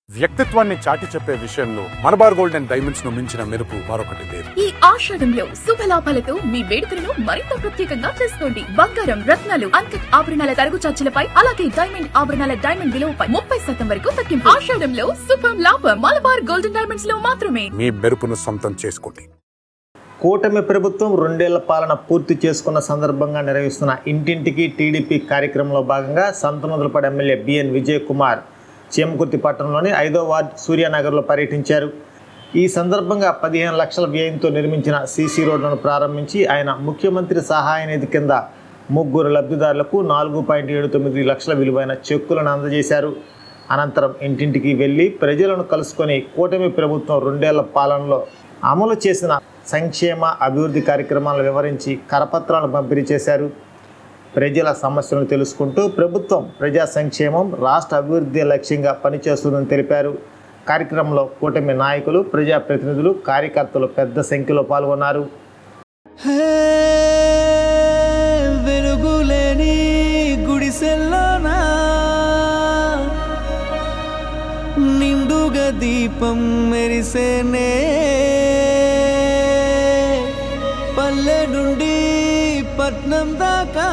వ్యక్తిత్వాన్ని చాటి చెప్పే విషయంలో మలబార్ గోల్డ్ అండ్ డైమండ్స్ ను మించిన మెరుపు మరొకటి లేదు. ఈ ఆషాఢంలో శుభలాభాలతో మీ వేడుకలను మరింత ప్రత్యేకంగా చేసుకోండి. బంగారం, రత్నాలు, అన్కట్ ఆభరణాల తరుగు చార్జీలపై, అలాగే డైమండ్ ఆభరణాల డైమండ్ విలువపై 30% వరకు తగ్గింపు. ఆషాఢంలో శుభం లాభం మలబార్ గోల్డ్ అండ్ డైమండ్స్ లో మాత్రమే. మీ మెరుపును సొంతం చేసుకోండి. కూటమి ప్రభుత్వం 2 ఏళ్ల పాలన పూర్తి చేసుకున్న సందర్భంగా నిర్వహిస్తున్న ఇంటింటికి టీడీపీ కార్యక్రమంలో భాగంగా సంతనూతలపాడు ఎమ్మెల్యే బిఎన్ విజయ్ కుమార్ చీమకుర్తి పట్టణంలోని 5వ వార్డు సూర్యానగర్లో పర్యటించారు. ఈ సందర్భంగా 15 లక్షల వ్యయంతో నిర్మించిన సీసీ రోడ్లను ప్రారంభించి ఆయన ముఖ్యమంత్రి సహాయ నిధి కింద 3 లబ్ధిదారులకు 4.79 లక్షల విలువైన చెక్కులను అందజేశారు. అనంతరం ఇంటింటికి వెళ్లి ప్రజలను కలుసుకొని కూటమి ప్రభుత్వం 2 ఏళ్ల పాలనలో అమలు చేసిన సంక్షేమ అభివృద్ధి కార్యక్రమాలను వివరించి కరపత్రాలను పంపిణీ చేశారు. ప్రజల సమస్యలను తెలుసుకుంటూ ప్రభుత్వం ప్రజా సంక్షేమం, రాష్ట్ర అభివృద్ధి లక్ష్యంగా పనిచేస్తుందని తెలిపారు. కార్యక్రమంలో కూటమి నాయకులు, ప్రజాప్రతినిధులు, కార్యకర్తలు పెద్ద సంఖ్యలో పాల్గొన్నారు. వెలుగులేని గుడిసెల్లోనా నిండుగా దీపం మెరిసేనే, పల్లె నుండి పట్నం దాకా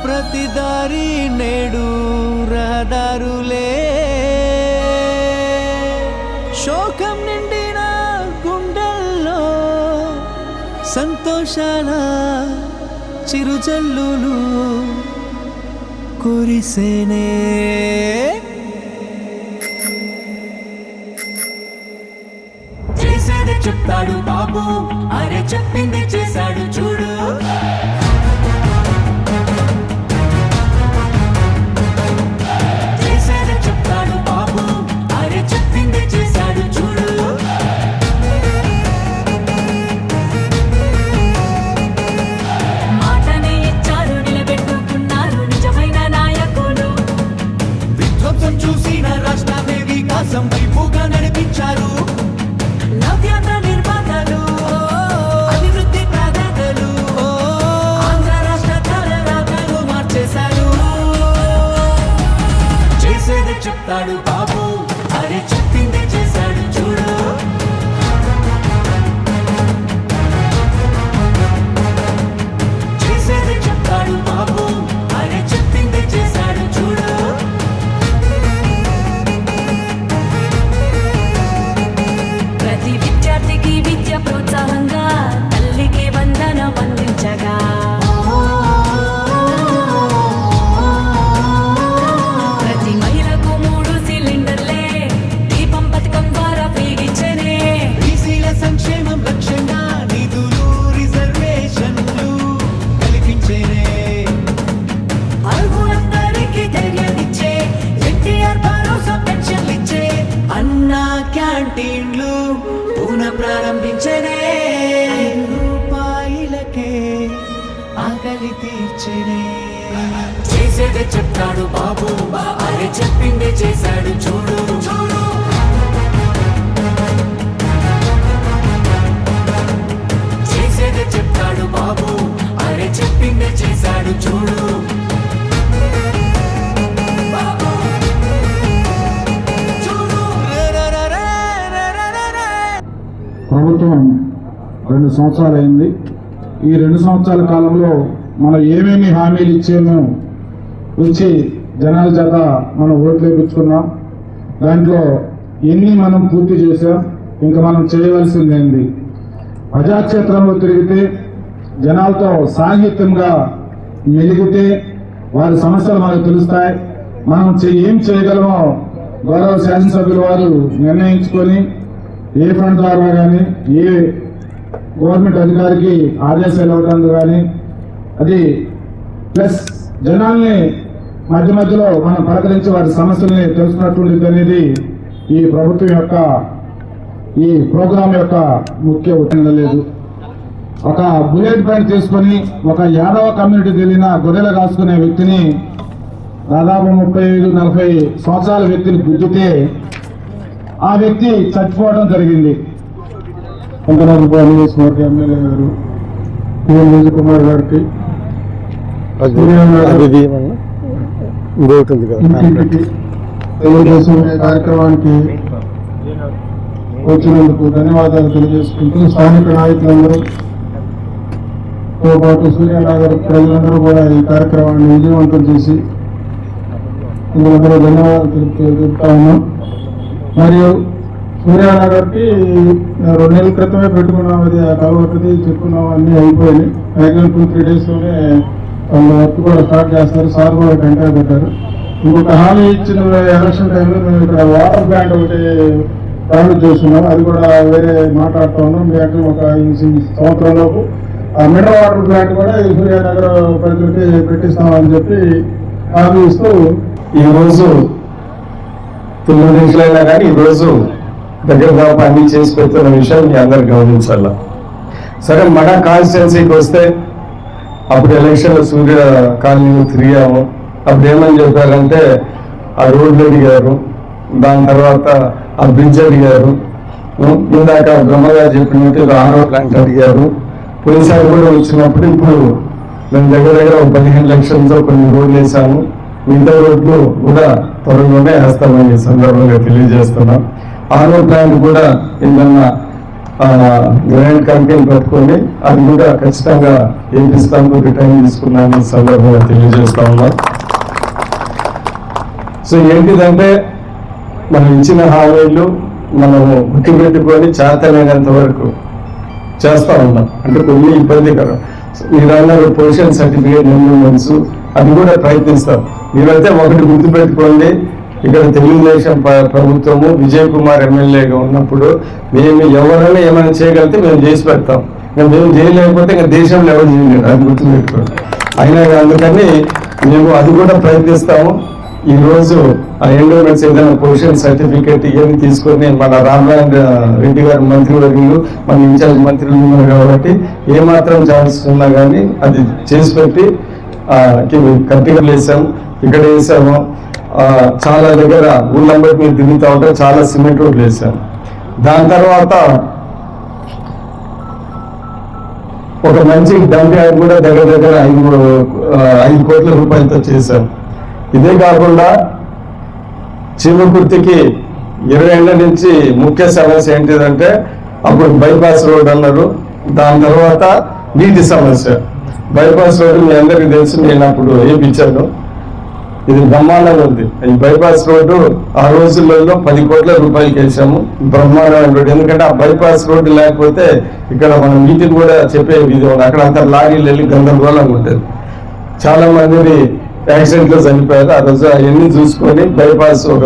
ప్రతి దారి నేడు రహదారులే. శోకం నిండిన గుండెల్లో సంతోషాల చిరుజల్లులు కురిసేనే. చేసేది చెప్తాడు బాబు, అరే చెప్పింది చేశాడు చూడు. చేసేది చెప్తాడు బాబు, అరే చెప్పింది చేశాడు చూడు. మాటనే ఇచ్చారు, నిలబెట్టుకున్నారు నిజమైన నాయకులు. విధ్వంసం చూసిన రాష్ట్రాన్ని వికాసం వైపుగా నడిపించారు. నవ్యాంధ్ర నిర్మాతలు, అభివృద్ధి ప్రదాతలు, ఆంధ్ర రాష్ట్ర తలరాతలు మార్చేశారు. చేసేది చెప్తాడు బాబు, అరే చెప్పింది చేశాడు చూడు. చేసేది చెప్తాడు బాబు, అరే చెప్పింది చేశాడు చూడు. ప్రతి విద్యార్థికి విద్య ప్రోత్సాహంగా, తల్లికి వందనం అందించగా, ప్రతి మహిళకు 3 సిలిండర్లే దీపం పథకం ద్వారా వేగించనే. బీసీల సంక్షేమం లక్ష్యంగా నిధులు, రిజర్వేషన్లు కల్పించేనే. అర్హులందరికీ ధైర్యాన్నిచ్చే ఎన్టీఆర్ భరోసా పెన్షన్లిచ్చే. అన్నా క్యాంటీన్లు పునః ప్రారంభించనే. రూపాయలకే ఆకలి తీర్చనే. చేసేది చెప్తాడు బాబు, అరే చెప్పింది చేశాడు చూడు. చేసేది చెప్తాడు బాబు, అరే చెప్పింది చేశాడు చూడు. ప్రభుత్వం 2 సంవత్సరాలు అయింది. ఈ 2 సంవత్సరాల కాలంలో మనం ఏమేమి హామీలు ఇచ్చి జనాల చేత మనం ఓట్లు వేయించుకున్నాం, దాంట్లో ఎన్ని మనం పూర్తి చేసాం, ఇంకా మనం చేయవలసింది ఏంది. ప్రజాక్షేత్రంలో తిరిగితే జనాలతో సాహిత్యంగా మెలిగితే వారి సమస్యలు మనకు తెలుస్తాయి. మనం ఏం చేయగలమో గౌరవ శాసనసభ్యుల వారు నిర్ణయించుకొని ఏ ఫండ్ ద్వారా కానీ, ఏ గవర్నమెంట్ అధికారికి ఆదేశాలు ఇవ్వడానికి కానీ, అది ప్లస్ జనాల్ని మధ్యలో మనం పలకరించి వారి సమస్యల్ని తెలుసుకున్నట్టుండేది అనేది ఈ ప్రభుత్వం యొక్క, ఈ ప్రోగ్రాం యొక్క ముఖ్య ఉద్దేశం లేదు. ఒక బుల్లెట్ పాయింట్ తీసుకొని ఒక యాదవ కమ్యూనిటీకి వెళ్ళిన గొర్రెలు కాసుకునే వ్యక్తిని, దాదాపు 35-40 సంవత్సరాల వ్యక్తిని గుద్దితే ఆ వ్యక్తి చచ్చిపోవడం జరిగింది. ఎమ్మెల్యే గారు బిఎన్ విజయ్ కుమార్ గారికి, ఇంకోటి ఉంది కదా, తెలుగుదేశం కార్యక్రమానికి వచ్చినందుకు ధన్యవాదాలు తెలియజేసుకుంటూ స్థానిక నాయకులందరూతో పాటు సూర్యానగర్ ప్రజలందరూ కూడా ఈ కార్యక్రమాన్ని విజయవంతం చేసి అందరూ ధన్యవాదాలు తెలుపుతా ఉన్నాం. మరియు సూర్యానగర్కి 2 నెలల క్రితమే పెట్టుకున్నాం, అది ఆ కలవట్టుది చెప్పుకున్నాం, అన్నీ అయిపోయినాయి. మ్యాక్సిమం 2-3 డేస్లోనే వాళ్ళు వర్క్ కూడా స్టార్ట్ చేస్తారు. సార్ కూడా టెంకాయ పెట్టారు. ఇంకొక హామీ ఇచ్చిన ఎలక్షన్ టైంలో మేము ఇక్కడ వాటర్ ప్లాంట్ ఒకటి ప్రారంభం చేస్తున్నాం. అది కూడా వేరే మాట్లాడుతూ ఉన్నాం. మ్యాక్సిమం ఒక ఈ సంవత్సరంలోపు ఆ మినరల్ వాటర్ ప్లాంట్ కూడా ఈ సూర్యానగర్ ప్రజలకి పెట్టిస్తామని చెప్పి హామీ ఇస్తూ ఈరోజు 9 నిమిషాలైనా కానీ ఈరోజు దగ్గర దాకా అన్ని చేసి పెడుతున్న విషయం మీ అందరు గమనించాల. సరే, మన కాన్స్టిట్యున్సీకి వస్తే అప్పుడు ఎలక్షన్లో సూర్య కాలనీ తిరిగాము. అప్పుడు ఏమని చెప్పారంటే ఆ రోడ్లు అడిగారు, దాని తర్వాత ఆ బ్రిడ్జ్ అడిగారు, ఇందాక బ్రహ్మగారు చెప్పినట్టు ఆరో ప్లాంట్ అడిగారు. పోయినసారి కూడా వచ్చినప్పుడు ఇప్పుడు మేము దగ్గర 15 లక్షలతో కొన్ని రోడ్లు వేసాము. మిగతా రోడ్లు కూడా త్వరలోనే వేస్తామని ఈ సందర్భంగా తెలియజేస్తున్నాం. ఆరో ప్లాంట్ కూడా ఏదన్నా గ్రాండ్ కంపెనీ పెట్టుకొని అది కూడా ఖచ్చితంగా వేపిస్తాము, రిటర్న్ తీసుకున్నామని సందర్భంగా తెలియజేస్తా ఉన్నాం. సో ఏంటిదంటే మనం ఇచ్చిన హామీలు మనము గుర్తుపెట్టుకొని చేతనైనంత వరకు చేస్తా ఉన్నాం. అంటే కొన్ని ఇబ్బందికరం మీరు అన్నారు పొజిషన్ సర్టిఫికేట్ ఎండోమెంట్స్, అది కూడా ప్రయత్నిస్తాం. మీరైతే ఒకటి గుర్తుపెట్టుకోండి, ఇక్కడ తెలుగుదేశం ప్రభుత్వము విజయ్ కుమార్ ఎమ్మెల్యేగా ఉన్నప్పుడు మేము ఎవరైనా ఏమైనా చేయగలిగితే మేము చేసి పెడతాం. మేము చేయలేకపోతే ఇంకా దేశంలో ఎవరు చేయలేరు, అది గుర్తుపెట్టుకోండి. అయినా అందుకని మేము అది కూడా ప్రయత్నిస్తాము. ఈరోజు ఆ ఎండోమెంట్స్ ఏదైనా పొజిషన్ సర్టిఫికేట్ ఇవన్నీ తీసుకొని మన రామనారాయణ రెడ్డి గారు మంత్రివర్యులు, మన ఇన్ఛార్జ్ మంత్రులు ఉన్నారు కాబట్టి ఏమాత్రం ఛాన్స్ ఉన్నా కానీ అది చేసి పెట్టి కట్టిగా వేసాము. ఇక్కడ వేసాము, చాలా దగ్గర ఊళ్ళంబటి మీరు తిరుగుతూ ఉంటే చాలా సిమెంట్ రోడ్లు వేసాము. దాని తర్వాత ఒక మంచి డంప్ యార్డ్ కూడా దగ్గర 5 కోట్ల రూపాయలతో చేశాం. ఇదే కాకుండా చీమకుర్తికి 20 ఏళ్ల నుంచి ముఖ్య సమస్య ఏంటిదంటే అప్పుడు బైపాస్ రోడ్ అన్నారు. దాని తర్వాత నీటి సమస్య. బైపాస్ రోడ్డు మీ అందరికీ తెలుసు, నేను అప్పుడు వేయించాను. ఇది బ్రహ్మాండంగా ఉంది. ఈ బైపాస్ రోడ్డు ఆ రోజులలో 10 కోట్ల రూపాయలకి వేసాము. బ్రహ్మాండమైన రోడ్డు. ఎందుకంటే ఆ బైపాస్ రోడ్డు లేకపోతే ఇక్కడ మనం నీటిని కూడా చెప్పే విధి ఉంది. అక్కడ అంత లారీలు వెళ్ళి గందరగోళంగా ఉంటుంది. చాలా మందిని యాక్సిడెంట్లో చనిపోయారు. ఆ రోజు అవన్నీ చూసుకొని బైపాస్ ఒక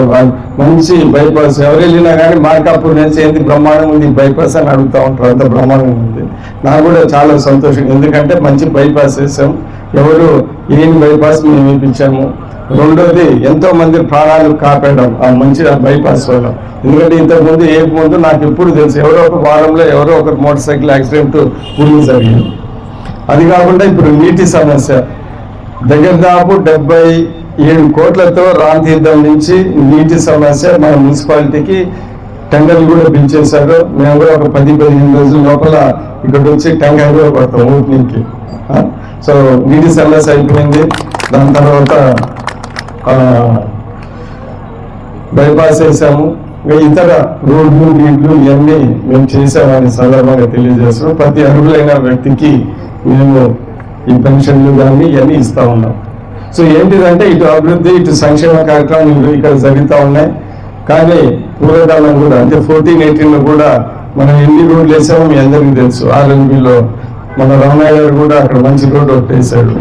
మంచి బైపాస్ ఎవరు వెళ్ళినా కానీ మార్కాపూర్ నుంచి ఏంటి బ్రహ్మాండం ఉంది బైపాస్ అని అడుగుతూ ఉంటారు. అంత బ్రహ్మాండం ఉంది. నాకు కూడా చాలా సంతోషం, ఎందుకంటే మంచి బైపాస్ వేసాం. ఎవరు ఏం బైపాస్ మేము వేయించాము. రెండోది ఎంతో మంది ప్రాణాలు కాపాడడం ఆ మంచి బైపాస్ వల్ల. ఎందుకంటే ఇంతకుముందు ముందు నాకు ఎప్పుడు తెలుసు ఎవరో ఒక వారంలో ఎవరో ఒక మోటార్ సైకిల్ యాక్సిడెంట్ ఊళ్ళో జరిగింది. అది కాకుండా ఇప్పుడు నీటి సమస్య దగ్గర దాపు 77 కోట్లతో రాంతీర్థం నుంచి నీటి సమస్య మన మున్సిపాలిటీకి టెండర్లు కూడా పిలిచేశారు. మేము కూడా ఒక 10-15 రోజుల లోపల ఇక్కడ వచ్చి టెంకాయ కూడా పడతాం ఓపెనింగ్కి. సో నీటి సమస్య అయిపోయింది. దాని తర్వాత బైపాస్ వేసాము. ఇతర రోడ్లు నీళ్లు ఇవన్నీ మేము చేసామని సందర్భంగా తెలియజేస్తున్నాం. ప్రతి అర్హులైన వ్యక్తికి మేము ఈ పెన్షన్లు కానీ ఇవన్నీ ఇస్తా ఉన్నాం. సో ఏంటిదంటే ఇటు అభివృద్ధి ఇటు సంక్షేమ కార్యక్రమాలు ఇక్కడ జరుగుతూ ఉన్నాయి. కానీ పూర్వకాలం కూడా అంటే 14-18లో కూడా మనం ఎన్ని రోడ్లు వేసామో మీ అందరికీ తెలుసు. ఆర్ఎన్బిలో మన రామయ్య గారు కూడా అక్కడ మంచి రోడ్డు ఒకటి వేశాడు,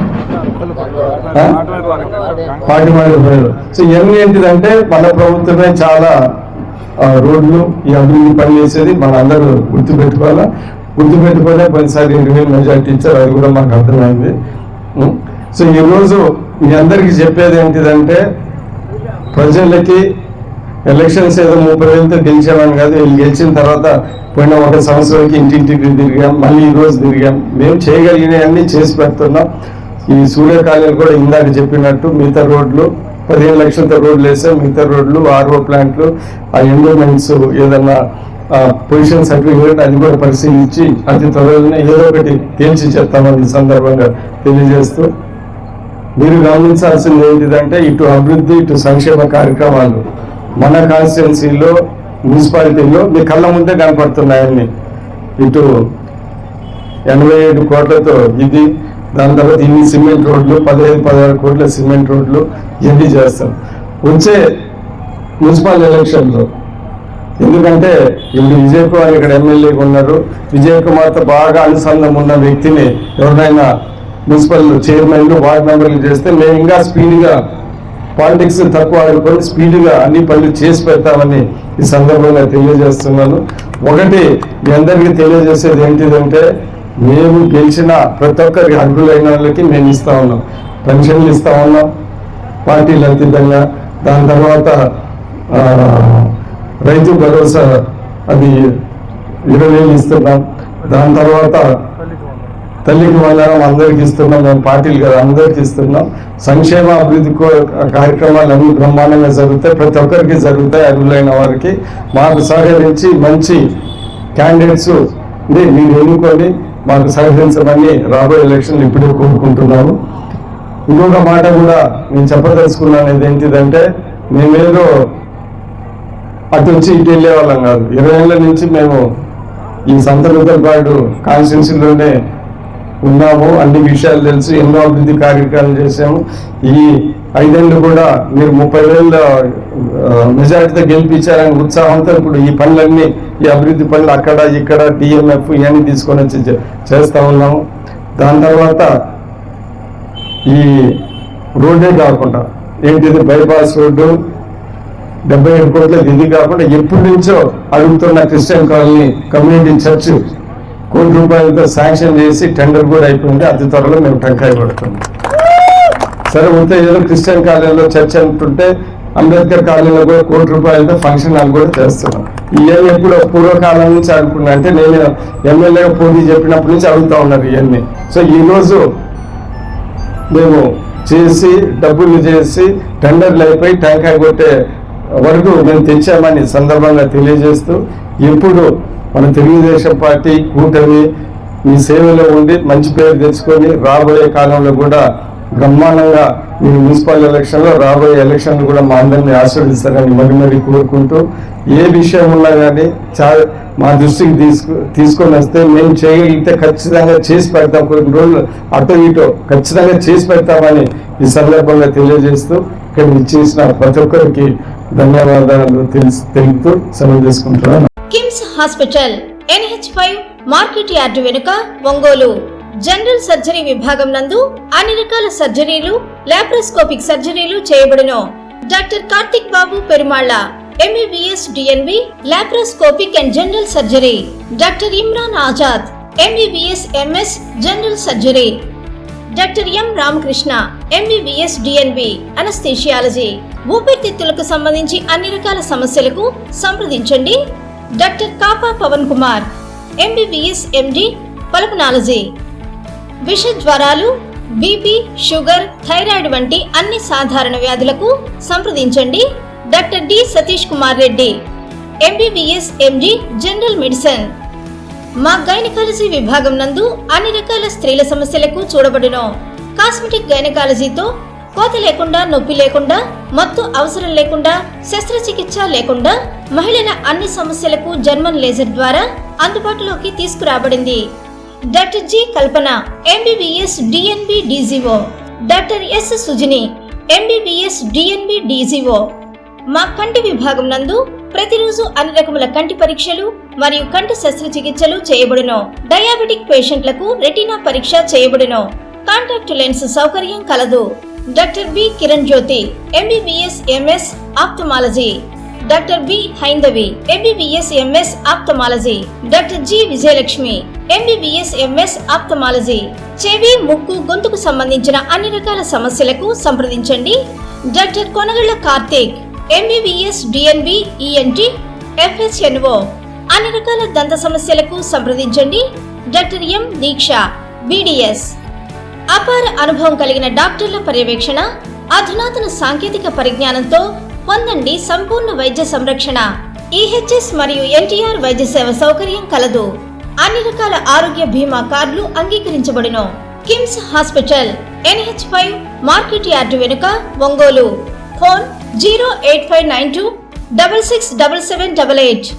పాటిమాడు. సో ఇవన్నీ ఏంటిదంటే మన ప్రభుత్వమే చాలా రోడ్లు ఈ అభివృద్ధి పని చేసేది. మన అందరూ గుర్తుపెట్టుకోవాలి. పోయినసారి 20,000 మెజార్టీ ఇచ్చారు, అది కూడా మాకు అర్థమైంది. సో ఈరోజు మీ అందరికీ చెప్పేది ఏంటిదంటే ప్రజలకి ఎలక్షన్స్ ఏదో 30,000తో గెలిచామని కాదు. వీళ్ళు గెలిచిన తర్వాత పోయిన 1 సంవత్సరానికి ఇంటింటికి తిరిగాం, మళ్ళీ ఈ రోజు తిరిగాం. మేము చేయగలిగినవన్నీ చేసి పెడుతున్నాం. ఈ సూర్యకాళీలు కూడా ఇందాక చెప్పినట్టు మిగతా రోడ్లు 15 లక్షలతో రోడ్లు వేసాం. మిగతా రోడ్లు ఆర్ఓ ప్లాంట్లు ఆ ఎండోమెంట్స్ ఏదన్నా పొజిషన్ సర్టిఫికేట్ అది కూడా పరిశీలించి అతి త్వరలోనే ఏదో ఒకటి తేల్చి చెప్తామని ఈ సందర్భంగా తెలియజేస్తూ మీరు గమనించాల్సింది ఏంటిదంటే ఇటు అభివృద్ధి ఇటు సంక్షేమ కార్యక్రమాలు మన కాన్స్టిట్యున్సీలో మున్సిపాలిటీలో మీ కళ్ళ ముందే కనపడుతున్నాయని. ఇటు 87 కోట్లతో ఇది, దాని తర్వాత ఇన్ని సిమెంట్ రోడ్లు 15-16 కోట్ల సిమెంట్ రోడ్లు ఇవన్నీ చేస్తాం వచ్చే మున్సిపల్ ఎలక్షన్లో. ఎందుకంటే ఇప్పుడు విజయ్ కుమార్ ఇక్కడ ఎమ్మెల్యేగా ఉన్నారు. విజయ్ కుమార్తో బాగా అనుసంధానం ఉన్న వ్యక్తిని ఎవరినైనా మున్సిపల్ చైర్మన్లు వార్డు మెంబర్లు చేస్తే మేము ఇంకా స్పీడ్గా పాలిటిక్స్ తక్కువ ఆడుకొని స్పీడ్గా అన్ని పనులు చేసి పెడతామని ఈ సందర్భంగా తెలియజేస్తున్నాను. ఒకటి మీ అందరికీ తెలియజేసేది ఏంటిదంటే మేము గెలిచిన ప్రతి ఒక్కరికి అర్హులైన వాళ్ళకి మేము ఇస్తా ఉన్నాం, పెన్షన్లు ఇస్తా ఉన్నాం పార్టీలు అతీతంగా. దాని తర్వాత రైతు భరోసా అది 20,000 ఇస్తున్నాం. దాని తర్వాత తల్లికి వందనం అందరికి ఇస్తున్నాం, మేము పార్టీలు కదా అందరికి ఇస్తున్నాం. సంక్షేమ అభివృద్ధి కార్యక్రమాలు అన్ని బ్రహ్మాండంగా జరుగుతాయి, ప్రతి ఒక్కరికి జరుగుతాయి అర్హులైన వారికి. మాకు సహకరించి మంచి క్యాండిడేట్స్ మీరు ఎన్నుకొని మాకు సహకరించమని రాబోయే ఎలక్షన్లు ఇప్పుడే కోరుకుంటున్నాము. ఇంకొక మాట కూడా నేను చెప్పదలుచుకున్నాను ఏంటిదంటే మేమేదో అటు వచ్చి ఇటు వెళ్ళే వాళ్ళం కాదు. 20 ఏళ్ళ నుంచి మేము ఈ సంతనూతలపాడు కాన్స్టిట్యున్సీలోనే ఉన్నాము, అన్ని విషయాలు తెలుసు, ఎన్నో అభివృద్ధి కార్యక్రమాలు చేసాము. ఈ 5 ఏళ్ళు కూడా మీరు 30,000 మెజారిటీతో గెలిపించారని ఉత్సాహంతో ఇప్పుడు ఈ పనులన్నీ ఈ అభివృద్ధి పనులు అక్కడ ఇక్కడ డిఎంఎఫ్ ఇవన్నీ తీసుకొని వచ్చి చేస్తూ ఉన్నాము. దాని తర్వాత ఈ రోడ్డే కాకుండా ఏంటిది బైపాస్ రోడ్డు 77 కోట్ల ఇది కాకుండా ఎప్పటి నుంచో అడుగుతున్న Christian colony community church ₹1,00,00,000 sanction చేసి టెండర్ కూడా అయిపోయింది. అతి త్వరలో మేము టెంకాయ పడుతున్నాం. సరే ఉంటే ఏదో క్రిస్టియన్ కాలనీలో చర్చ్ అంటుంటే అంబేద్కర్ కాలనీలో కూడా ₹1,00,00,000 ఫంక్షన్ హాల్ కూడా చేస్తున్నాం. ఇవన్నీ ఎప్పుడు పూర్వకాలం నుంచి అనుకున్నా అంటే నేను ఎమ్మెల్యేగా పోటీ చెప్పినప్పటి నుంచి అడుగుతా ఉన్నారు ఇవన్నీ. సో ఈరోజు మేము చేసి డబ్బులు చేసి టెండర్లు అయిపోయి టెంకాయ కొట్టే వరకు మేము తెచ్చామని సందర్భంగా తెలియజేస్తూ ఎప్పుడు మన తెలుగుదేశం పార్టీ కూటమి మీ సేవలో ఉండి మంచి పేరు తెచ్చుకొని రాబోయే కాలంలో కూడా బ్రహ్మాండంగా మీరు మున్సిపల్ ఎలక్షన్లో రాబోయే ఎలక్షన్లు కూడా మా అందరినీ ఆశీర్వదిస్తారని మరి కోరుకుంటూ ఏ విషయం ఉన్నా కానీ మా దృష్టికి తీసుకొని వస్తే మేము చేయగలిగితే ఖచ్చితంగా చేసి పెడతాం. కొన్ని రోజులు అటు ఇటు ఖచ్చితంగా చేసి పెడతామని ఈ సందర్భంగా తెలియజేస్తూ ఇక్కడ ఇచ్చేసిన ప్రతి ఒక్కరికి ధన్యవాదాలు తెలుపుతూ సెలవు తీసుకుంటున్నాను. KIMS hospital NH5 market yard వెనుక ఒంగోలు జనరల్ సర్జరీ విభాగం నందు అన్ని రకాల సర్జరీలు, లాప్రోస్కోపిక్ సర్జరీలు చేయబడును. Doctor Karthik Babu Perumalla MBBS DNB laparoscopic and general surgery. Doctor Imran Azad MBBS MS general surgery. Doctor M Ramakrishna MBBS DNB anaesthesiology. ఊపిరితిత్తులకు సంబంధించి అన్ని రకాల సమస్యలకు సంప్రదించండి. Doctor Kapa Pavan Kumar MBBS MD pulmonology. విష జ్వరాలు, బీపీ, షుగర్, థైరాయిడ్ వంటి అన్ని సాధారణ వ్యాధులకు సంప్రదించండి. Doctor D Satish Kumar Reddy MBBS MD general medicine. మా గైనకాలజీ విభాగం నందు అన్ని రకాల స్త్రీల సమస్యలకు చూడబడును. కాస్మెటిక్ గైనకాలజీతో కోత లేకుండా, నొప్పి లేకుండా, మత్తు అవసరం లేకుండా, శస్త్రచికిత్స లేకుండా మహిళల అన్ని సమస్యలకు జర్మన్ లేజర్ ద్వారా అందుబాటులోకి తీసుకురాబడింది. డాక్టర్ జి కల్పన MBBS DNB DGO. Doctor yes Sujini MBBS DNB DGO. మా కంటి విభాగం నందు ప్రతిరోజు అన్ని రకముల కంటి పరీక్షలు మరియు కంటి శస్త్రచికిత్సలు చేయబడును. డయాబెటిక్ పేషెంట్లకు రెటీనా పరీక్ష చేయబడును. కాంటాక్ట్ లెన్స్ సౌకర్యం కలదు. Doctor B Kiran Jyothi MBBS MS ophthalmology. Doctor B Haindavi MBBS MS ophthalmology. Doctor G Vijayalakshmi MBBS MS ophthalmology. చెవి, ముక్కు, గొంతుకు సంబంధించిన అన్ని రకాల సమస్యలకు సంప్రదించండి. Doctor Konagalla Karthik MBBS DNB ENT FHNO. అన్ని రకాల దంత సమస్యలకు సంప్రదించండి. Doctor M Deeksha BDS. అపార అనుభవం కలిగిన డాక్టర్ల పర్యవేక్షణ, అధునాతన సాంకేతిక పరిజ్ఞానంతో పొందండి సంపూర్ణ వైద్య సంరక్షణ. EHS మరియు NTR వైద్య సేవ సౌకర్యం కలదు. అన్ని రకాల ఆరోగ్య బీమా కార్డులు అంగీకరించబడును. KIMS hospital NH5 market yard వెనుక ఒంగోలు. ఫోన్ 08592 667788.